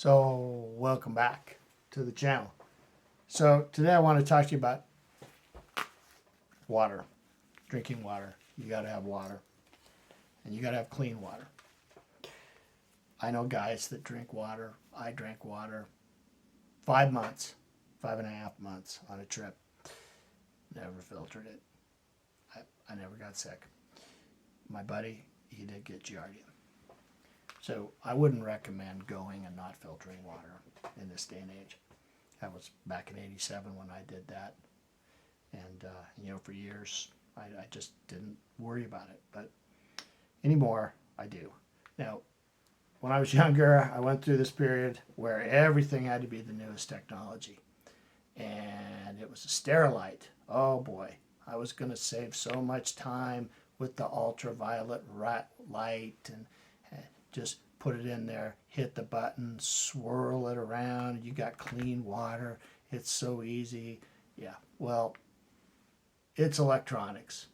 So welcome back to the channel. So today I want to talk to you about water, drinking water. You got to have water, and you got to have clean water. I know guys that drink water. I drank water 5 months, 5.5 months on a trip. Never filtered it. I never got sick. My buddy, he did get Giardia. So I wouldn't recommend going and not filtering water in this day and age. That was back in '87 when I did that. And, for years, I just didn't worry about it. But anymore, I do. Now, when I was younger, I went through this period where everything had to be the newest technology. And it was a Sterilite. Oh boy, I was going to save so much time with the ultraviolet light and just put it in there, hit the button, swirl it around, you got clean water. It's so easy. Yeah, well, it's electronics.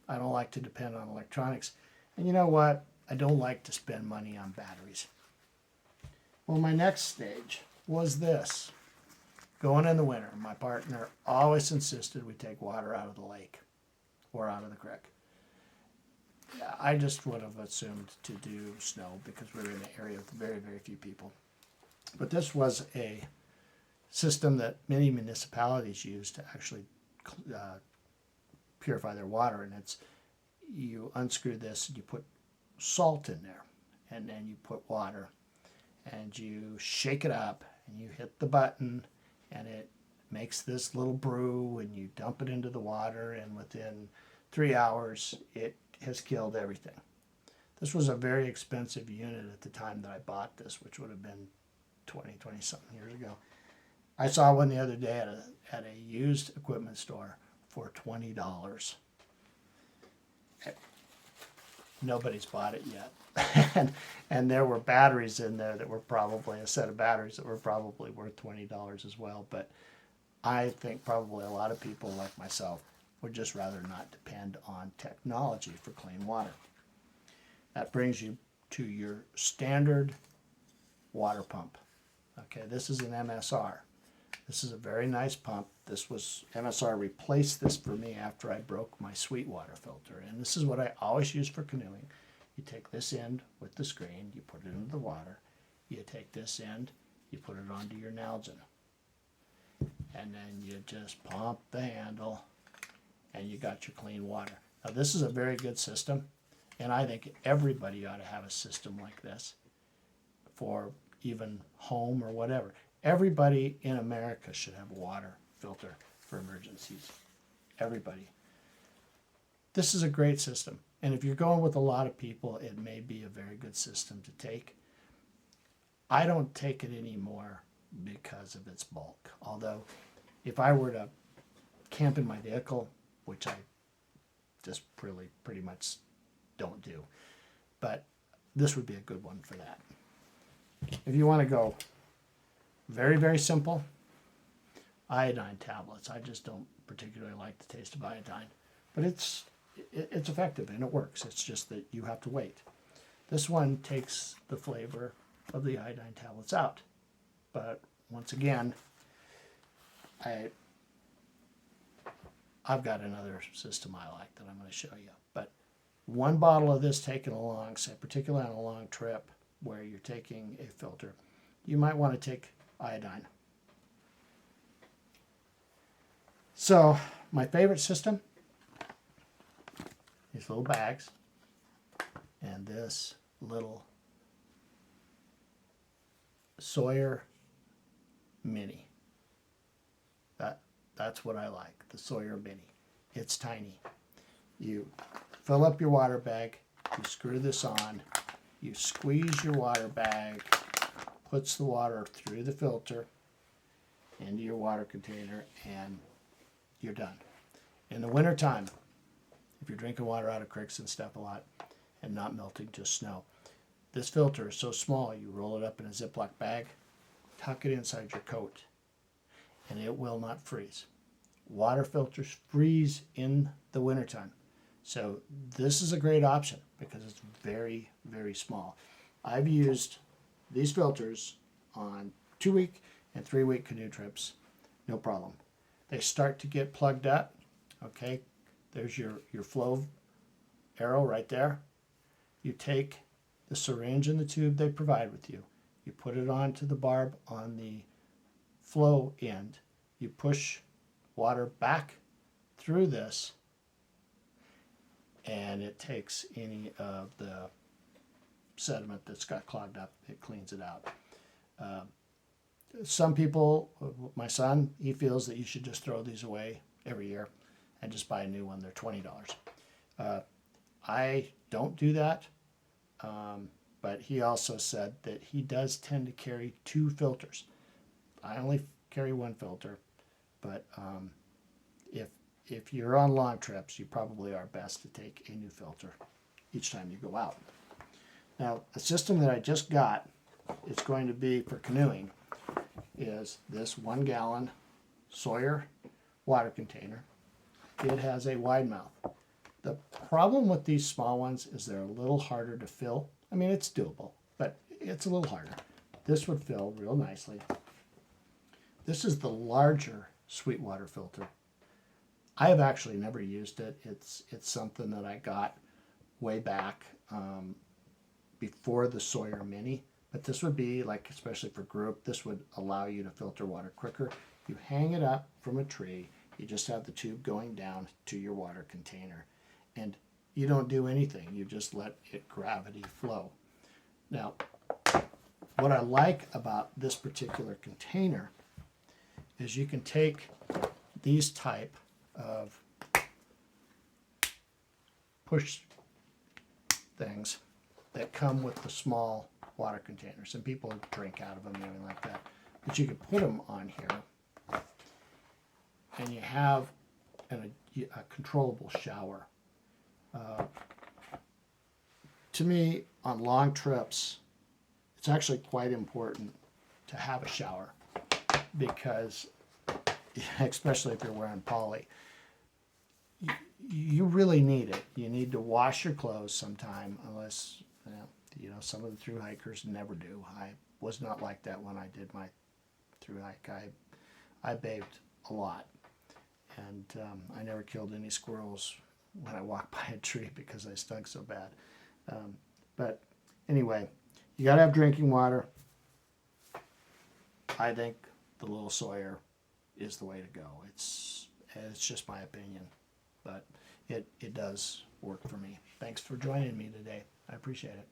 I don't like to depend on electronics. And you know what? I don't like to spend money on batteries. Well, my next stage was this. Going in the winter, my partner always insisted we take water out of the lake or out of the creek. I just would have assumed to do snow because we were in an area with very, very few people. But this was a system that many municipalities use to actually purify their water. And it's, you unscrew this and you put salt in there, and then you put water, and you shake it up, and you hit the button, and it makes this little brew, and you dump it into the water, and within 3 hours, it has killed everything. This was a very expensive unit at the time that I bought this, which would have been 20 something years ago. I saw one the other day at a used equipment store for $20. Nobody's bought it yet. and there were batteries in there that were probably, a set of batteries that were probably worth $20 as well. But I think probably a lot of people like myself would just rather not depend on technology for clean water. That brings you to your standard water pump. Okay, this is an MSR. This is a very nice pump. MSR replaced this for me after I broke my Sweetwater filter. And this is what I always use for canoeing. You take this end with the screen, you put it into the water. You take this end, you put it onto your Nalgene. And then you just pump the handle, and you got your clean water. Now this is a very good system, and I think everybody ought to have a system like this for even home or whatever. Everybody in America should have a water filter for emergencies. Everybody. This is a great system, and if you're going with a lot of people, it may be a very good system to take. I don't take it anymore because of its bulk, although if I were to camp in my vehicle, which I just pretty much don't do. But this would be a good one for that. If you want to go very, very simple, iodine tablets. I just don't particularly like the taste of iodine. But it's effective and it works. It's just that you have to wait. This one takes the flavor of the iodine tablets out. But once again, I've got another system I like that I'm going to show you. But one bottle of this taken along, say particularly on a long trip where you're taking a filter, you might want to take iodine. So my favorite system, these little bags, and this little Sawyer Mini. That's what I like, the Sawyer Mini. It's tiny. You fill up your water bag, you screw this on, you squeeze your water bag, puts the water through the filter into your water container, and you're done. In the wintertime, if you're drinking water out of creeks and stuff a lot and not melting, just snow, this filter is so small, you roll it up in a Ziploc bag, tuck it inside your coat, and it will not freeze. Water filters freeze in the wintertime. So this is a great option because it's very, very small. I've used these filters on 2-week and 3-week canoe trips, no problem. They start to get plugged up. Okay, there's your flow arrow right there. You take the syringe and the tube they provide with you. You put it onto the barb on the flow end. You push water back through this, and it takes any of the sediment that's got clogged up. It cleans it out. Some people, my son, he feels that you should just throw these away every year and just buy a new one. They're $20. I don't do that, but he also said that he does tend to carry 2 filters. I only carry 1 filter, but if you're on long trips, you probably are best to take a new filter each time you go out. Now, the system that I just got, it's going to be for canoeing, is this 1 gallon Sawyer water container. It has a wide mouth. The problem with these small ones is they're a little harder to fill. I mean, it's doable, but it's a little harder. This would fill real nicely. This is the larger Sweetwater filter. I have actually never used it. It's something that I got way back before the Sawyer Mini, but this would be like, especially for group, this would allow you to filter water quicker. You hang it up from a tree. You just have the tube going down to your water container, and you don't do anything. You just let it gravity flow. Now, what I like about this particular container is you can take these type of push things that come with the small water containers, and people drink out of them and everything like that. But you can put them on here, and you have a controllable shower. To me, on long trips, it's actually quite important to have a shower, because, especially if you're wearing poly, you really need it. You need to wash your clothes sometime, unless, some of the thru hikers never do. I was not like that when I did my thru hike. I bathed a lot, and I never killed any squirrels when I walked by a tree because I stunk so bad. But anyway, you got to have drinking water. I think the little Sawyer is the way to go. It's just my opinion, but it does work for me. Thanks for joining me today. I appreciate it.